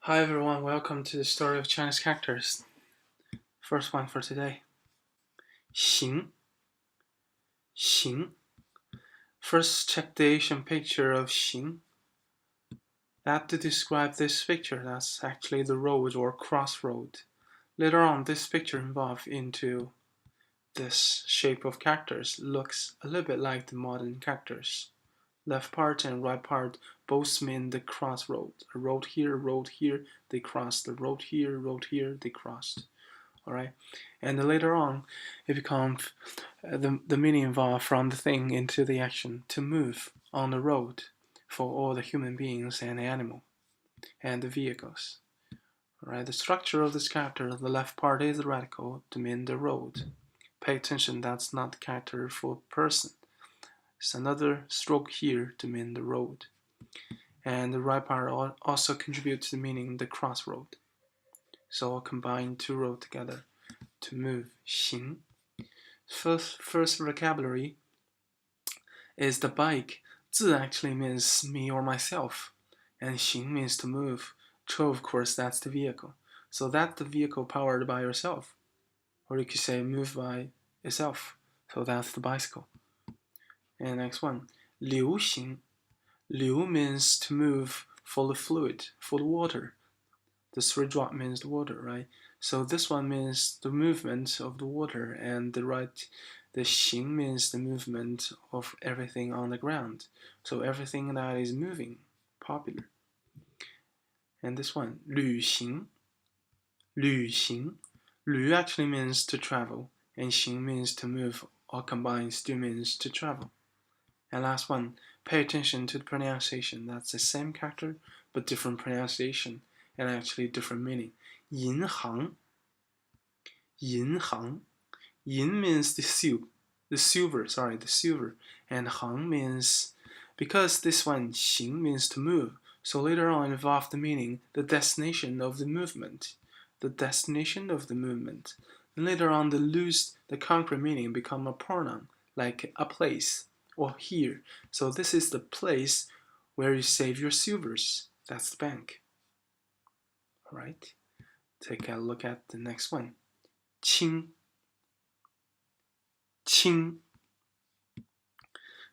Hi everyone, welcome to the story of Chinese characters. First one for today. Xing. Xing. First check the Asian picture of Xing. That to describe this picture, that's actually the road or crossroad. Later on, this picture evolved into this shape of characters, looks a little bit like the modern characters. Left part and right part both mean the crossroad. A road here, they crossed. The road here, they crossed. Alright, and then later on, it becomes the meaning evolved from the thing into the action to move on the road for all the human beings and the animal and the vehicles. Alright, the structure of this character, the left part is radical to mean the road. Pay attention, that's not the character for person. It's another stroke here to mean the road. And the right part also contributes to the meaning the crossroad. So I'll combine two roads together to move. 行. First vocabulary is the bike. 自 actually means me or myself, and 行 means to move. 车, of course, that's the vehicle. So that's the vehicle powered by yourself, or you could say moved by itself. So that's the bicycle. And next one, 流行. 流 means to move full of fluid, full of water. The three drop means the water, right? So this one means the movement of the water, and the xing means the movement of everything on the ground. So everything that is moving, popular. And this one, 旅行. 旅行. 旅 actually means to travel, and 行 means to move, or combined still means to travel. And last one, pay attention to the pronunciation. That's the same character, but different pronunciation, and actually different meaning. 银行. 银行. Yin means the silver, and hang means, because this one, 行 means to move, so later on involved the meaning, the destination of the movement. The destination of the movement. And later on, the concrete meaning become a pronoun, like a place, or here. So this is the place where you save your silvers. That's the bank. Alright, take a look at the next one. Ching. Ching.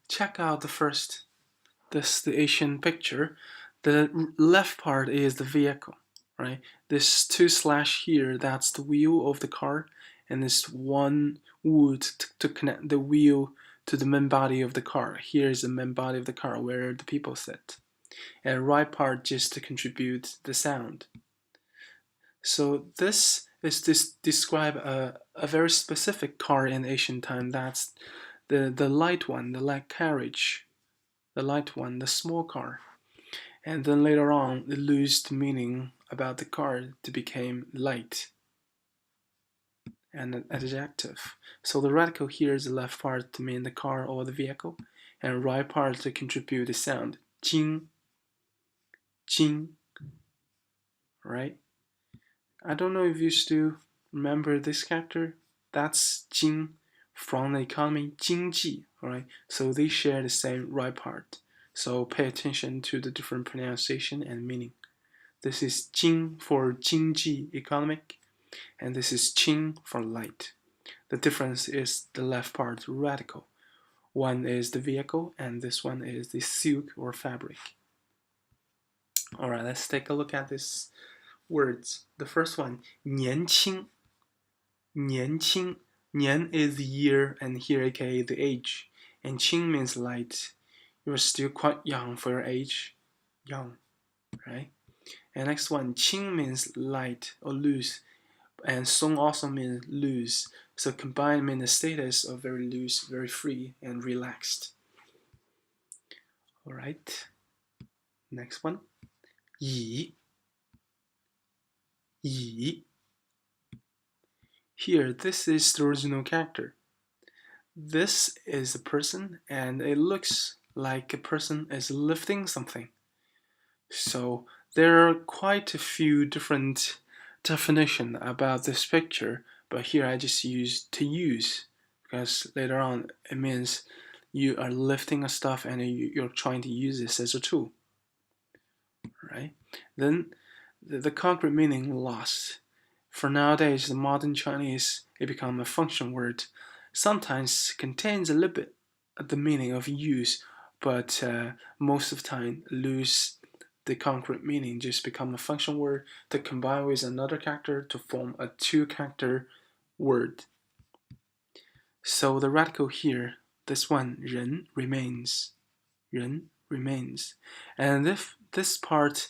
Check out the Asian picture. The left part is the vehicle, right? This 2/ here, that's the wheel of the car, and this one wood to connect the wheel to the main body of the car. Here is the main body of the car where the people sit. And right part just to contribute the sound. So this is describe a very specific car in ancient time. That's the light one, the light carriage, the light one, the small car. And then later on, it loses the meaning about the car to become light and an adjective. So the radical here is the left part to mean the car or the vehicle, and right part to contribute the sound. Jing, jing, right? I don't know if you still remember this character. That's Jing from the economy, 经济, alright? So they share the same right part. So pay attention to the different pronunciation and meaning. This is Jing for 经济, economic, and this is Qing for light. The difference is the left part, radical. One is the vehicle, and this one is the silk or fabric. Alright, let's take a look at these words. The first one, 年轻. 年轻. Nian is the year, and here aka the age. And qing means light. You're still quite young for your age. Young, right? And next one, qing means light or loose. And song also means loose. So combined mean the status of very loose, very free, and relaxed. Alright. Next one. Yi. Yi. Here, this is the original character. This is a person, and it looks like a person is lifting something. So there are quite a few different definitions about this picture, but here I just use to use, because later on it means you are lifting a stuff and you're trying to use this as a tool, right? Then the concrete meaning lost. For nowadays, the modern Chinese, it become a function word. Sometimes contains a little bit of the meaning of use, but most of the time lose the concrete meaning, just become a function word to combine with another character to form a two-character word. So the radical here, this one, 人 remains. 人 remains. And if this part,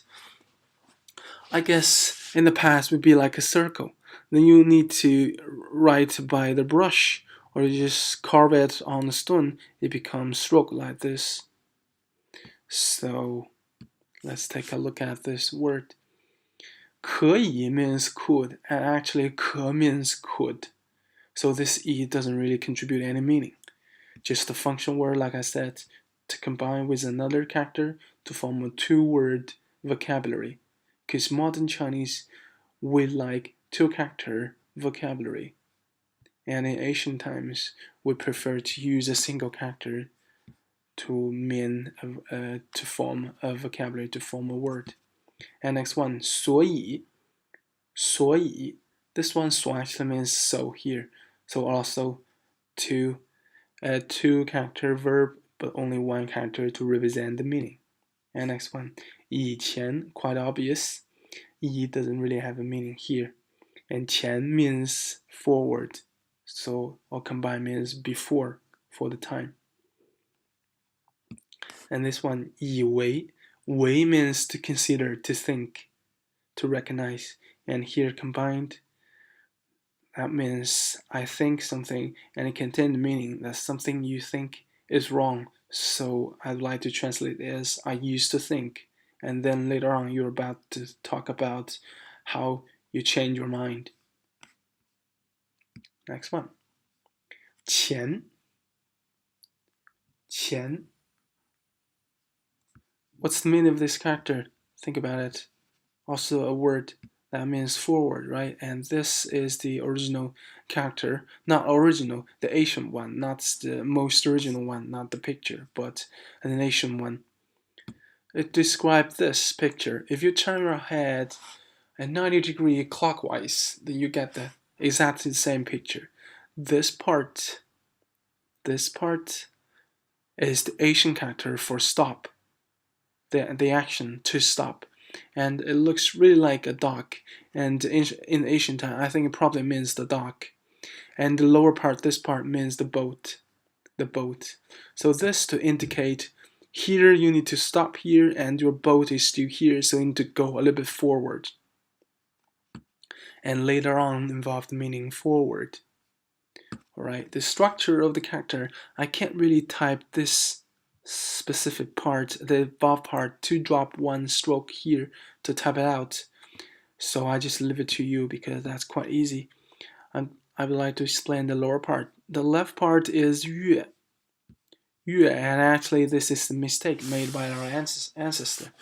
I guess in the past would be like a circle. Then you need to write by the brush, or you just carve it on the stone. It becomes stroke like this. So let's take a look at this word. 可以 means could, and actually 可 means could. So this e doesn't really contribute any meaning. Just a function word, like I said, to combine with another character to form a two-word vocabulary. Because modern Chinese, we like two-character vocabulary. And in ancient times, we prefer to use a single character to form a vocabulary, to form a word. And next one, 所以. 所以. This one, 所 actually means so here. So also two character verb, but only one character to represent the meaning. And next one, 以前, quite obvious. 以 doesn't really have a meaning here. And 前 means forward. So, or combined means before, for the time. And this one, 以为. 为 means to consider, to think, to recognize. And here combined, that means I think something, and it contains the meaning that something you think is wrong. So I'd like to translate it as I used to think. And then later on, you're about to talk about how you change your mind. Next one. 前. 前. What's the meaning of this character? Think about it. Also a word that means forward, right? And this is the original character. Not original, the Asian one, not the most original one, not the picture, but an Asian one. It describes this picture. If you turn your head at 90-degree clockwise, then you get the exactly the same picture. This part is the Asian character for stop. The action to stop. And it looks really like a dock. And in ancient time, I think it probably means the dock. And the lower part, this part, means the boat. The boat. So this to indicate here you need to stop here and your boat is still here, so you need to go a little bit forward. And later on involved meaning forward. Alright, the structure of the character, I can't really type this specific part, the above part, to drop one stroke here to type it out. So I just leave it to you because that's quite easy. I would like to explain the lower part. The left part is 月. 月, and actually this is a mistake made by our ancestor.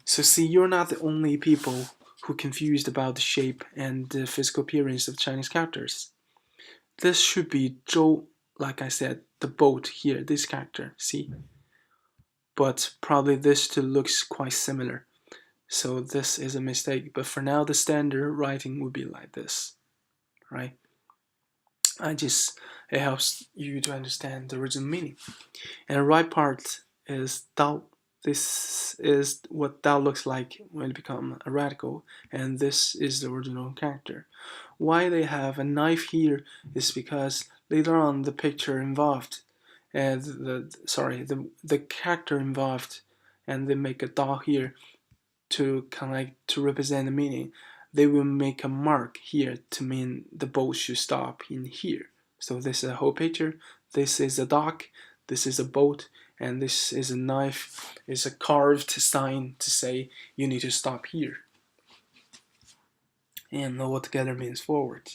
So see, you're not the only people who confused about the shape and the physical appearance of Chinese characters. This should be 舟, like I said, the boat here, this character, see? But probably this too looks quite similar. So this is a mistake, but for now the standard writing would be like this, right? It helps you to understand the original meaning. And the right part is Dao. This is what Dao looks like when it becomes a radical, and this is the original character. Why they have a knife here is because later on the picture involved, and the character involved, and they make a Dao here to kind of like to represent the meaning. They will make a mark here to mean the boat should stop in here. So this is a whole picture. This is a dock. This is a boat, and this is a knife. It's a carved sign to say you need to stop here. And altogether means forward.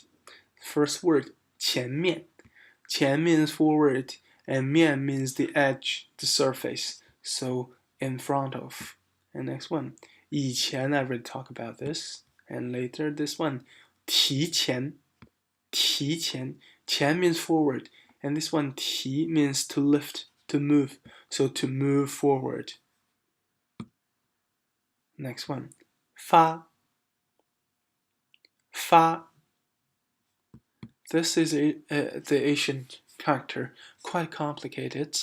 First word, 前面. 前 means forward, and 面 means the edge, the surface. So in front of. And next one, 以前 I already talked about this. And later this one, 提前. 提前. 前 means forward. And this one, 提 means to lift, to move. So to move forward. Next one, 发. fa. This is the Asian character, quite complicated,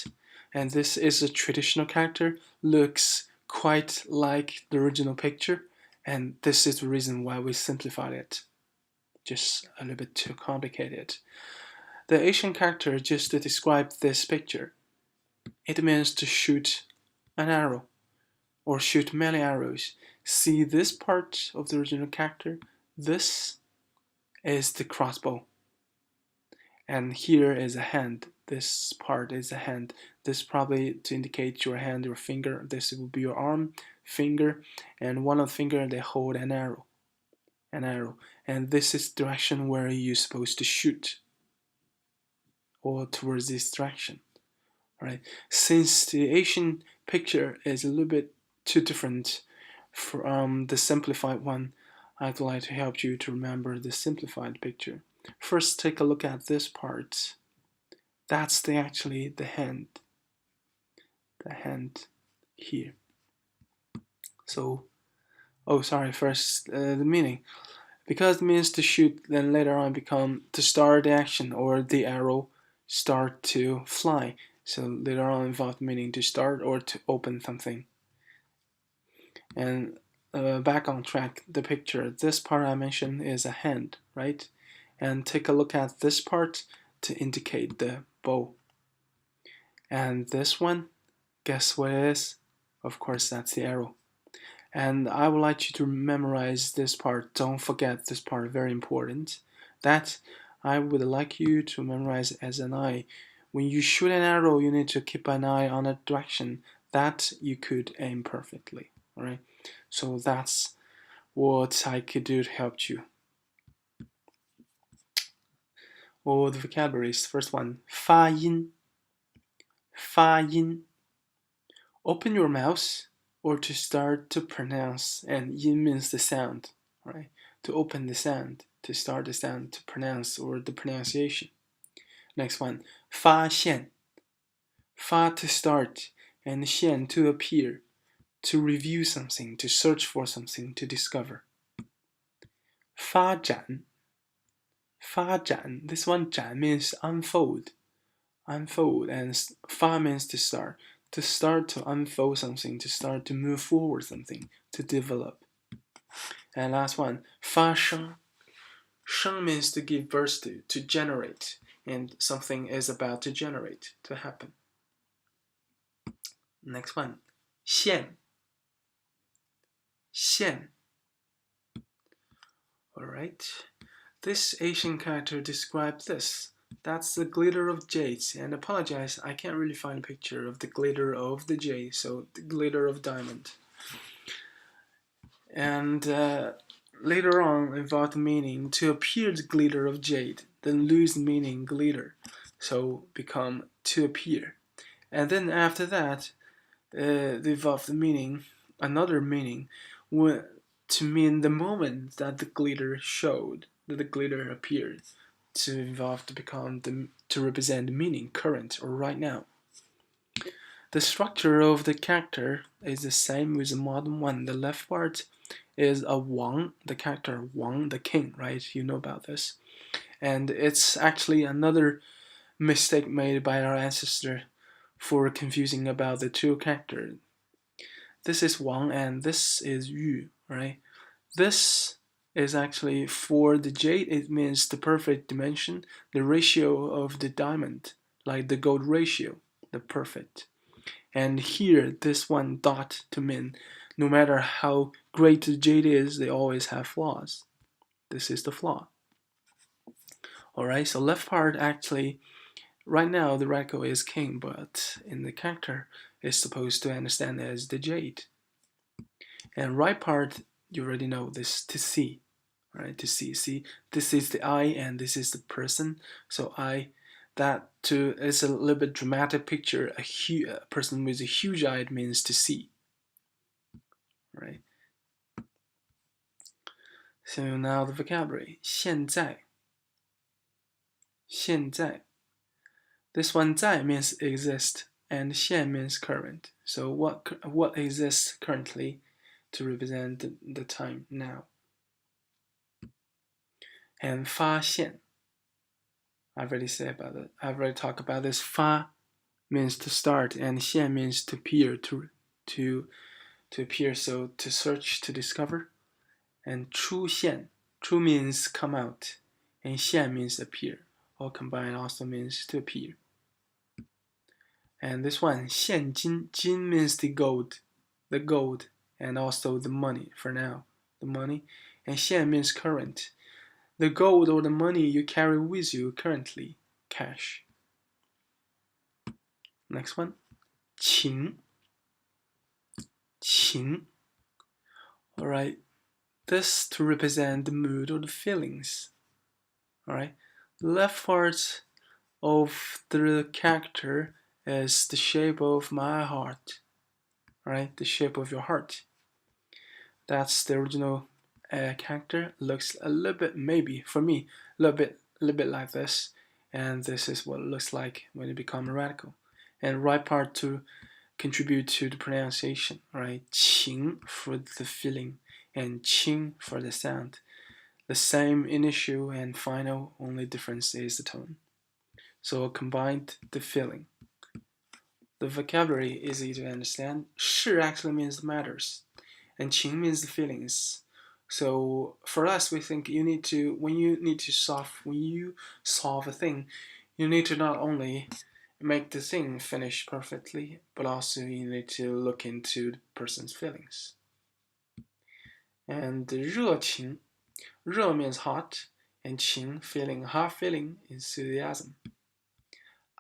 and this is a traditional character, looks quite like the original picture, and this is the reason why we simplified it. Just a little bit too complicated. The Asian character, just to describe this picture, it means to shoot an arrow or shoot many arrows. See this part of the original character? This is the crossbow. And here is a hand. This part is a hand. This probably to indicate your hand or finger. This will be your arm, finger, and one of the finger they hold an arrow. An arrow. And this is the direction where you're supposed to shoot. Or towards this direction. Right? Since the Asian picture is a little bit too different from the simplified one, I'd like to help you to remember the simplified picture. First, take a look at this part. That's actually the hand. The hand here. So, first the meaning. Because it means to shoot, then later on become to start the action or the arrow start to fly. So later on involved meaning to start or to open something. And back on track, the picture. This part I mentioned is a hand, right? And take a look at this part to indicate the bow. And this one, guess what it is? Of course, that's the arrow. And I would like you to memorize this part. Don't forget this part, very important. That I would like you to memorize as an eye. When you shoot an arrow, you need to keep an eye on a direction that you could aim perfectly. All right. So that's what I could do to help you. Or the vocabularies. First one, 发音. 发音. Open your mouth or to start to pronounce, and yin means the sound, right? To open the sound, to start the sound, to pronounce or the pronunciation. Next one, 发现. 发 to start, and 现 to appear, to review something, to search for something, to discover. 发展. 发展. This one 展 means unfold. Unfold, and 发 means to start to unfold something, to start to move forward something, to develop. And last one, 发生. 生 means to give birth to generate, and something is about to generate, to happen. Next one, 现. 现. Alright, this Asian character describes this. That's the glitter of jades, and apologize, I can't really find a picture of the glitter of the jade, so the glitter of diamond. And later on, involved the meaning to appear the glitter of jade, then lose the meaning glitter, so become to appear. And then after that, they evolved the meaning, another meaning, to mean the moment that the glitter showed, that the glitter appeared, to evolve to become to represent the meaning current or right now. The structure of the character is the same with the modern one. The left part is a Wang, the character Wang, the king, right? You know about this. And it's actually another mistake made by our ancestor for confusing about the two characters. This is Wang and this is Yu, right? This is actually for the jade, it means the perfect dimension, the ratio of the diamond, like the gold ratio, the perfect. And here, this one dot to mean no matter how great the jade is, they always have flaws. This is the flaw. Alright, so left part actually, right now the radical is king, but in the character is supposed to understand as the jade. And right part, you already know this Tscc, right? To see, this is the I and this is the person. So I, that too is a little bit dramatic picture. A person with a huge eye means to see, right? So now the vocabulary, 现在. 现在. This one 在 means exist and 现 means current. So what exists currently to represent the time now. and 发现. I've already said about it. I've already talked about this. 发 means to start, and 现 means to appear, to appear, so to search, to discover. And 出现, 出 means come out, and 现 means appear. All combined also means to appear. And this one, 现金, 金 means the gold, and also the money for now, the money. And 现 means current, the gold or the money you carry with you currently, cash. Next one, 情, 情. All right, this to represent the mood or the feelings. All right, the left part of the character is the shape of my heart. All right, the shape of your heart. That's the original character. Looks a little bit, maybe for me, a little bit like this. And this is what it looks like when it becomes radical. And right part to contribute to the pronunciation, right? 情 for the feeling, and 轻 for the sound. The same initial and final, only difference is the tone. So combined the feeling. The vocabulary is easy to understand. 是 actually means matters, and 情 means the feelings. So for us, we think when you solve a thing, you need to not only make the thing finish perfectly, but also you need to look into the person's feelings. And 热情, 热 means hot, and 情 feeling, hot feeling, enthusiasm.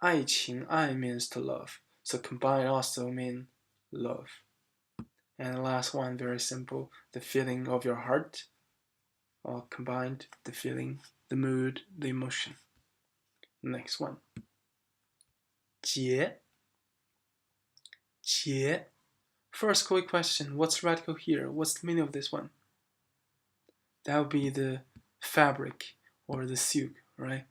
爱情, 爱 means to love, so combined also mean love. And the last one, very simple, the feeling of your heart, all combined, the feeling, the mood, the emotion. Next one, 结, 结. First quick question, what's radical here? What's the meaning of this one? That would be the fabric or the silk, right?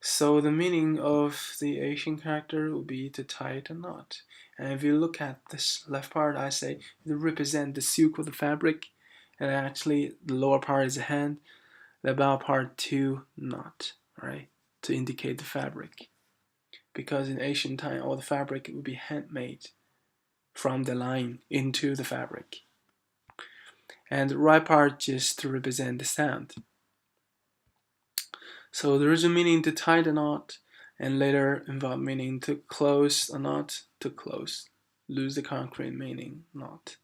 So the meaning of the Asian character would be to tie a knot. And if you look at this left part, I say it represents the silk or the fabric, and actually the lower part is a hand, the above part two knot, right? To indicate the fabric. Because in ancient time, all the fabric would be handmade from the line into the fabric. And the right part just to represent the sound. So there is a meaning to tie the knot, and later involve meaning to close a knot, to close. Lose the concrete meaning, knot.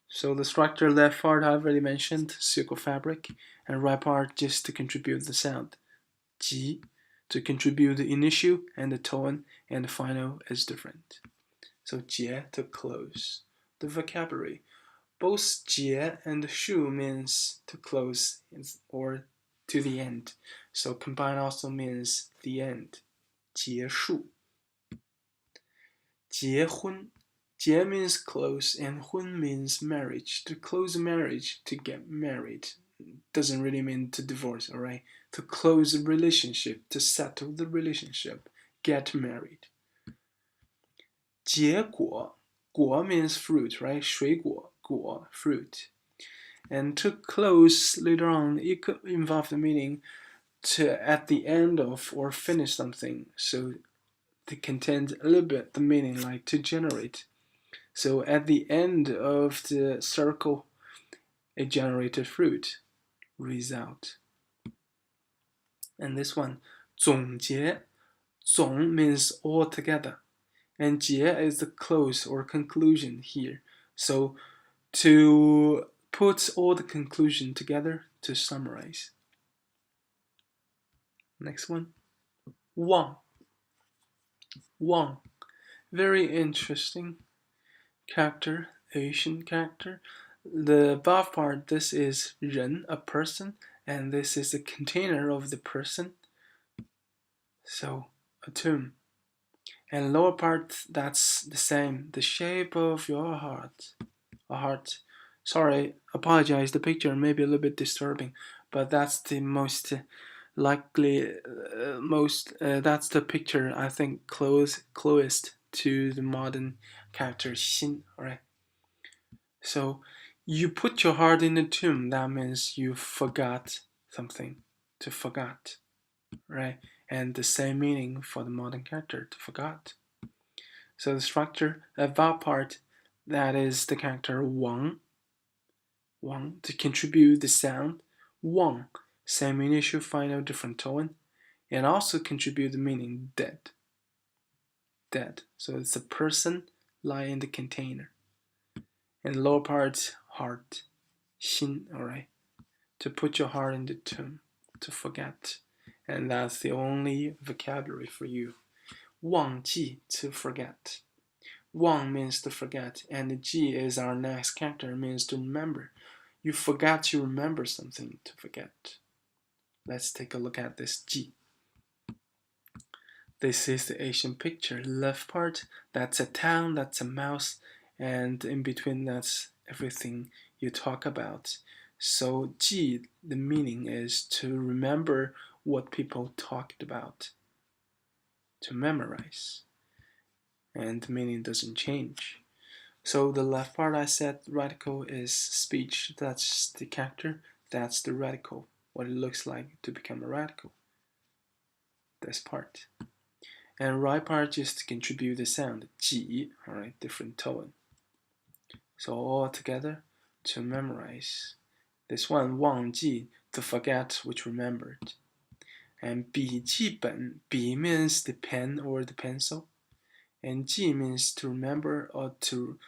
So the structure left part I've already mentioned, silk fabric, and right part just to contribute the sound. 急 to contribute the initial and the tone, and the final is different. So 结 to close. The vocabulary. Both 结and 束 means to close or to the end. So combine also means the end. 结束. 结婚. 结 means close, and 婚 means marriage. To close a marriage, to get married. Doesn't really mean to divorce, alright? To close a relationship, to settle the relationship, get married. 结果. 果 means fruit, right? 水果, 果, fruit. And to close later on, it could involve the meaning to at the end of or finish something. So to contain a little bit the meaning like to generate. So at the end of the circle, a generated fruit, result. And this one, 总结. 总 means all together, and 结 is the close or conclusion here. So to put all the conclusion together, to summarize. Next one, 忘. 忘. Very interesting character, Asian character. The above part, this is 人, a person, and this is the container of the person. So, a tomb. And lower part, that's the same, the shape of your heart. A heart. Sorry, apologize, the picture may be a little bit disturbing, but that's the most likely, that's the picture I think closest to the modern character Shin, right? So you put your heart in the tomb, that means you forgot something, to forget, right? And the same meaning for the modern character, to forgot. So the structure of that part, that is the character Wang, to contribute the sound Wang, same initial final different tone, and also contribute the meaning dead. So it's a person lying in the container. And the lower part, heart, Shin, alright, to put your heart in the tomb, to forget. And that's the only vocabulary for you. 忘记, to forget. 忘 means to forget, and the ji is our next character, means to remember. You forgot to remember something, to forget. Let's take a look at this ji. This is the Asian picture. Left part, that's a town, that's a mouse, and in between that's everything you talk about. So ji, the meaning is to remember what people talked about, to memorize. And the meaning doesn't change. So the left part I said radical is speech. That's the character. That's the radical. What it looks like to become a radical. This part. And right part just to contribute the sound. Ji, alright, different tone. So all together to memorize. This one, 忘记, to forget which remembered. And 笔记本, 笔 means the pen or the pencil. And 记 means to remember or to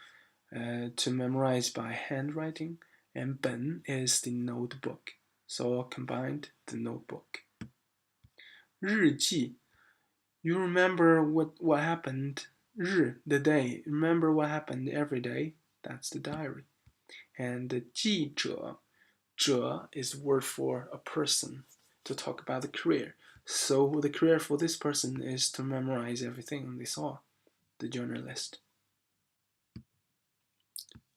memorize by handwriting, and 本 is the notebook. So all combined, the notebook. 日记, you remember what happened. 日, the day, remember what happened every day. That's the diary. And the 记者, 者 is word for a person, to talk about the career. So the career for this person is to memorize everything they saw, the journalist.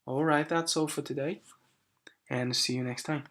Alright, that's all for today, and see you next time.